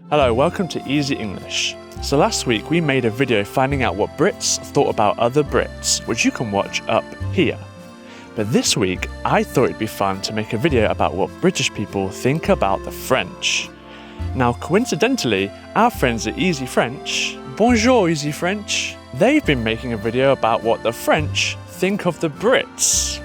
Hello, welcome to Easy English. So last week we made a video finding out what Brits thought about other Brits, which you can watch up here. But this week I thought it'd be fun to make a video about what British people think about the French. Now coincidentally, our friends at Easy French, bonjour Easy French, they've been making a video about what the French think of the Brits.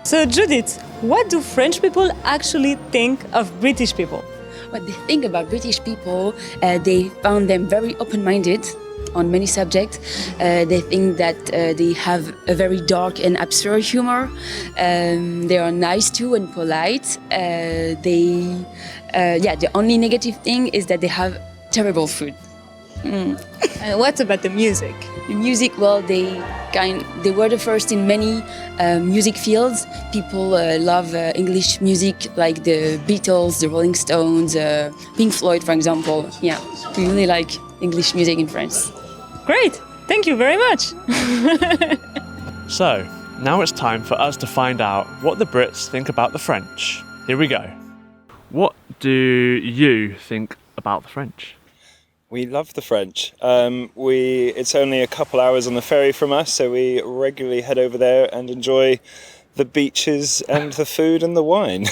So Judith, what do French people actually think of British people? What they think about British people, they found them very open-minded on many subjects. They think that they have a very dark and absurd humor. They are nice too and polite. The only negative thing is that they have terrible food. And what about the music? The music, well, they were the first in many music fields. People love English music like the Beatles, the Rolling Stones, Pink Floyd, for example. Yeah, we really like English music in France. Great, thank you very much. So, now it's time for us to find out what the Brits think about the French. Here we go. What do you think about the French? We love the French. It's only a couple hours on the ferry from us, so we regularly head over there and enjoy the beaches and the food and the wine.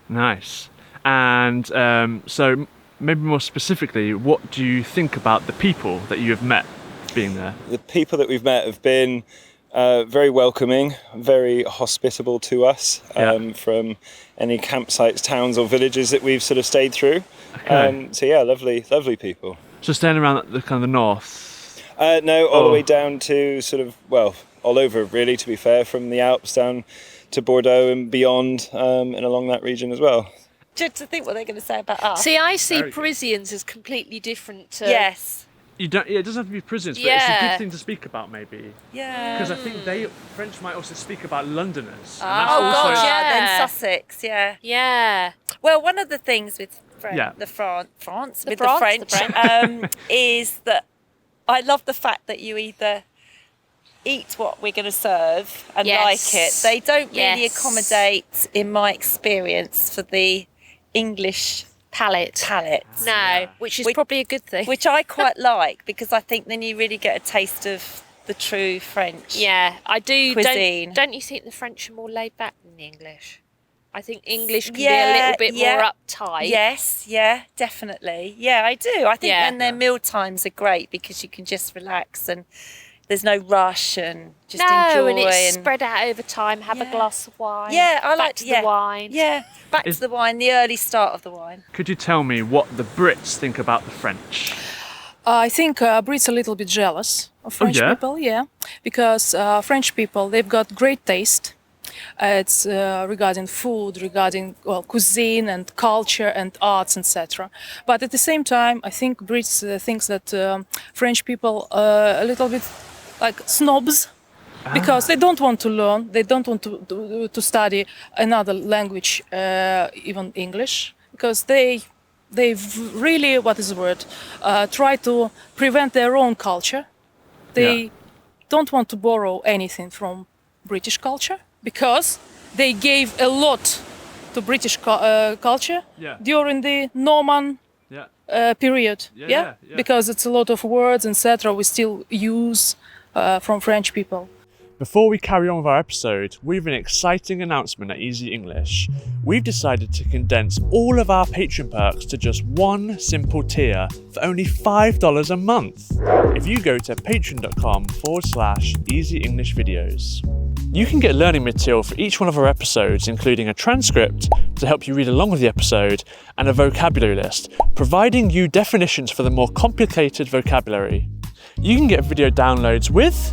Nice. And so maybe more specifically, what do you think about the people that you have met being there? The people that we've met have been very welcoming, very hospitable to us, from any campsites, towns or villages that we've sort of stayed through. Okay. So yeah, lovely people. So staying around the kind of the north? No, all the way down to sort of, well, all over really, to be fair, from the Alps down to Bordeaux and beyond, and along that region as well. Just to think what they're going to say about us. See, I see Parisians as completely different to... Yes. You don't. Yeah, it doesn't have to be prisons, but it's a good thing to speak about, maybe. Yeah. Because I think French might also speak about Londoners. Then Sussex, yeah. Yeah. Well, one of the things with the French is that I love the fact that you either eat what we're going to serve and like it. They don't really accommodate, in my experience, for the English palate. No, which is probably a good thing. Which I quite like, because I think then you really get a taste of the true French. Yeah, I do. Cuisine. Don't you think the French are more laid back than the English? I think English can be a little bit more uptight. Yes, definitely. Yeah, I do. I think and their meal times are great because you can just relax and there's no rush and just enjoy. And it's spread out over time. Have a glass of wine. Yeah, I like the wine. Yeah, back to the wine, the early start of the wine. Could you tell me what the Brits think about the French? I think Brits are a little bit jealous of French people, because French people, they've got great taste. It's regarding food, regarding cuisine and culture and arts, etc. But at the same time, I think Brits thinks that French people are a little bit like snobs, because they don't want to learn, they don't want to study another language, even English, because they've really, try to prevent their own culture. They don't want to borrow anything from British culture, because they gave a lot to British culture during the Norman period. Because it's a lot of words, etc. we still use from French people. Before we carry on with our episode, we have an exciting announcement at Easy English. We've decided to condense all of our Patreon perks to just one simple tier for only $5 a month. If you go to patreon.com/Easy English Videos. You can get learning material for each one of our episodes, including a transcript to help you read along with the episode and a vocabulary list, providing you definitions for the more complicated vocabulary. You can get video downloads with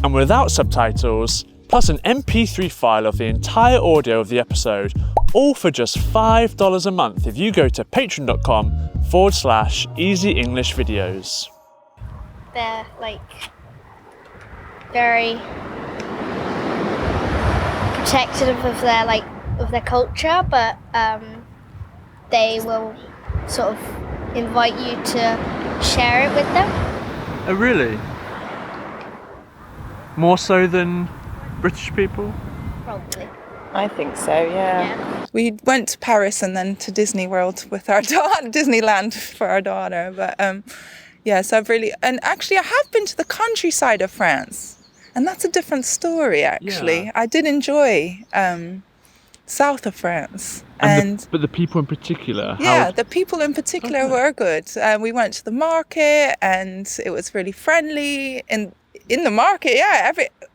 and without subtitles, plus an MP3 file of the entire audio of the episode, all for just $5 a month if you go to patreon.com/Easy English Videos. They're very protective of their culture, but they will sort of invite you to share it with them. Oh, really? More so than British people? Probably. I think so, yeah. We went to Paris and then to Disney World with our daughter, Disneyland for our daughter. But yes, and actually I have been to the countryside of France, and that's a different story actually. Yeah. I did enjoy south of France. But the people in particular? The people in particular were good. We went to the market and it was really friendly. And in the market,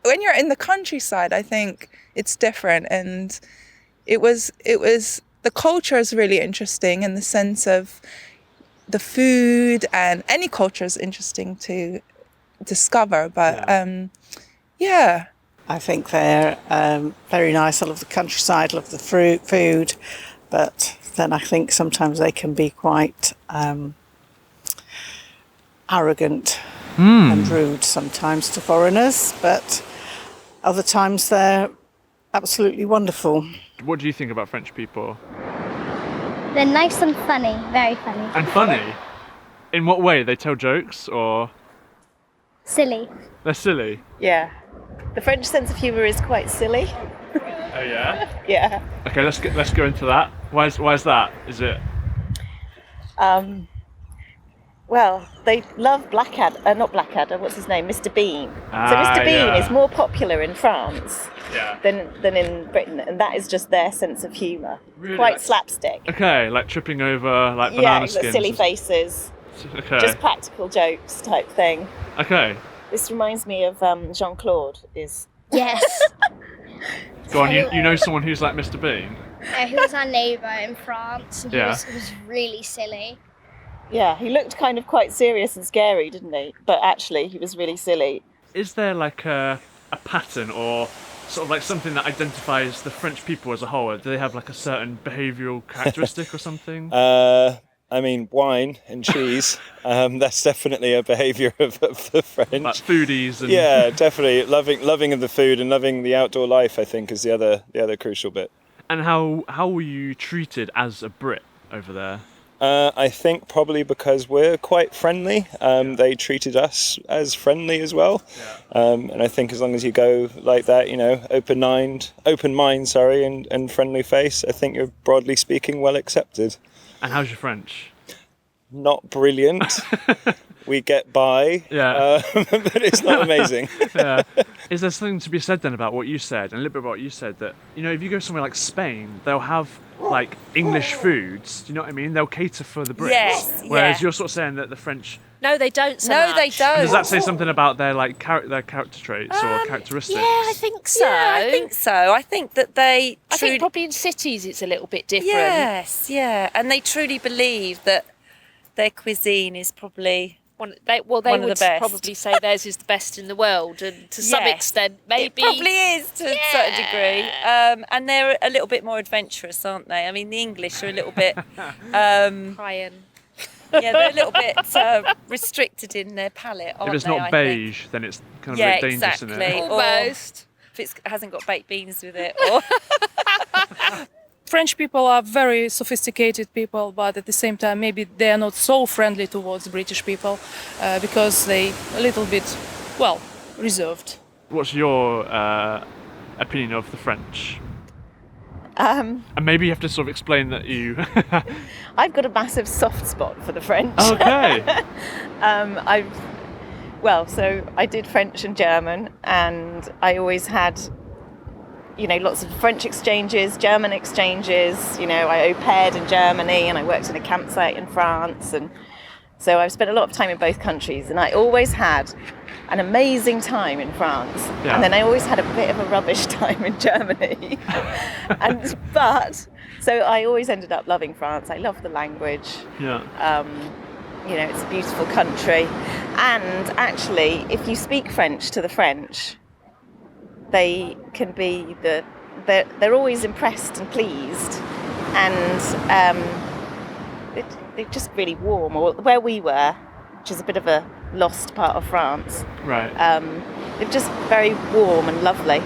when you're in the countryside, I think it's different. And it was the culture is really interesting in the sense of the food, and any culture is interesting to discover. But I think they're very nice. I love the countryside, love the food, but then I think sometimes they can be quite arrogant and rude sometimes to foreigners, but other times they're absolutely wonderful. What do you think about French people? They're nice and funny, very funny. And funny? In what way? They tell jokes or? Silly. They're silly? Yeah. The French sense of humour is quite silly. Oh yeah? Yeah. Okay, let's go into that. Why is that? Is it? Well, they love not Blackadder, what's his name? Mr. Bean. So Mr. Bean is more popular in France than in Britain, and that is just their sense of humour. Really? Quite slapstick. Okay, like tripping over like banana skins. Silly faces. Okay. Just practical jokes type thing. Okay. This reminds me of Jean-Claude. Yes. Go on, you know someone who's like Mr. Bean? He was our neighbour in France. And he Yeah. was really silly. Yeah, he looked kind of quite serious and scary, didn't he? But actually, he was really silly. Is there like a pattern or sort of like something that identifies the French people as a whole? Do they have like a certain behavioural characteristic or something? I mean, wine and cheese, that's definitely a behaviour of the French. Like foodies and... Yeah, definitely. Loving of the food and loving the outdoor life, I think, is the other crucial bit. And how were you treated as a Brit over there? I think probably because we're quite friendly, they treated us as friendly as well. And I think as long as you go like that, open mind, and friendly face, I think you're broadly speaking well accepted. And how's your French? Not brilliant. We get by, but it's not amazing. Yeah. Is there something to be said then about what you said, and a little bit about what you said, that, if you go somewhere like Spain, they'll have like English foods, do you know what I mean? They'll cater for the Brits. Yes, Whereas you're sort of saying that the French... No, they don't so No, much. they don't. Does that say something about their their character traits or characteristics? Yeah, I think so. Yeah, I think so. I think that they... I think probably in cities it's a little bit different. Yes, yeah. And they truly believe that their cuisine is probably... They one would of the best. probably say theirs is the best in the world, and to some Yes. extent, maybe It probably is to a certain degree. And they're a little bit more adventurous, aren't they? I mean, the English are a little bit... crying. Yeah, they're a little bit restricted in their palate, aren't If it's they, not I beige, think? then it's kind of a bit dangerous, isn't exactly. it? Almost. Or if it hasn't got baked beans with it. Or French people are very sophisticated people, but at the same time, maybe they are not so friendly towards British people because they a little bit, reserved. What's your opinion of the French? Um, And maybe you have to sort of explain that you... I've got a massive soft spot for the French. Okay. So I did French and German, and I always had, lots of French exchanges, German exchanges. I au paired in Germany, and I worked in a campsite in France, and so I've spent a lot of time in both countries, and I always had an amazing time in France, and then I always had a bit of a rubbish time in Germany. So I always ended up loving France. I love the language. Yeah. It's a beautiful country, and actually, if you speak French to the French, they can be they're always impressed and pleased, and they're just really warm. Or where we were, which is a bit of a lost part of France, Right. they're just very warm and lovely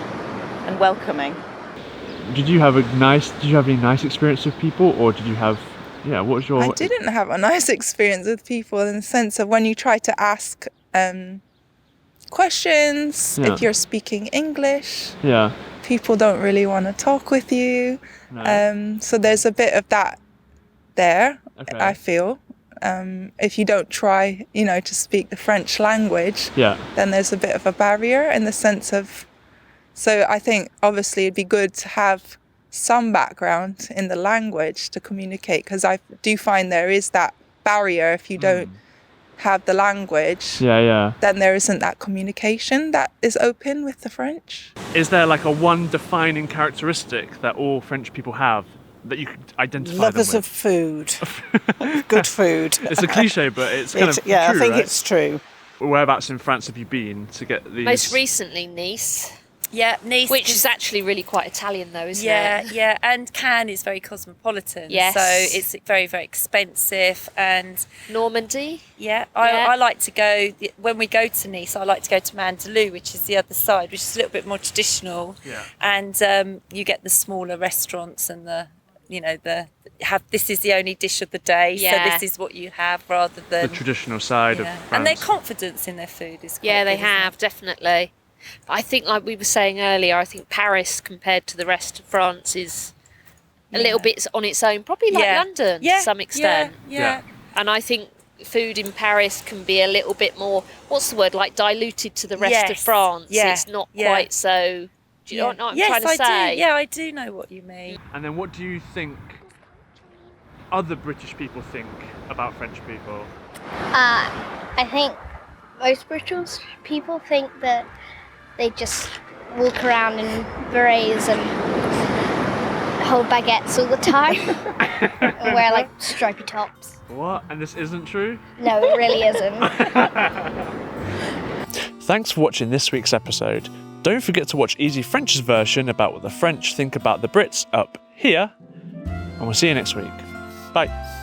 and welcoming. Did you have any nice experience with people, or did you have... Yeah, what was your... I didn't have a nice experience with people in the sense of when you try to ask questions, Yeah. if you're speaking English, Yeah. people don't really want to talk with you. No. So there's a bit of that there, Okay. I feel. If you don't try, to speak the French language, then there's a bit of a barrier in the sense of. So I think obviously it'd be good to have some background in the language to communicate, because I do find there is that barrier if you don't have the language. Then there isn't that communication that is open with the French. Is there like a one defining characteristic that all French people have that you could identify Lovers them of food. Good food. It's a cliche, but it's kind of true, I think right? it's true. Whereabouts in France have you been to get these? Most recently, Nice. Yeah, Nice. Which is actually really quite Italian though, isn't it? Yeah, and Cannes is very cosmopolitan. Yes. So it's very, very expensive. And Normandy? Yeah, I like to go, when we go to Nice, I like to go to Mandalou, which is the other side, which is a little bit more traditional. Yeah. And you get the smaller restaurants and this is the only dish of the day, so this is what you have rather than... The traditional side of France. And their confidence in their food is quite they good, have, definitely. But I think, like we were saying earlier, I think Paris compared to the rest of France is a little bit on its own, probably like London to some extent. Yeah. And I think food in Paris can be a little bit more, what's the word, like diluted to the rest of France. Yeah. It's not quite so... Do you know what I'm trying to say? Yes, I do. Yeah, I do know what you mean. And then what do you think other British people think about French people? I think most British people think that they just walk around in berets and hold baguettes all the time and wear like stripy tops. What? And this isn't true? No, it really isn't. Thanks for watching this week's episode. Don't forget to watch Easy French's version about what the French think about the Brits up here. And we'll see you next week. Bye.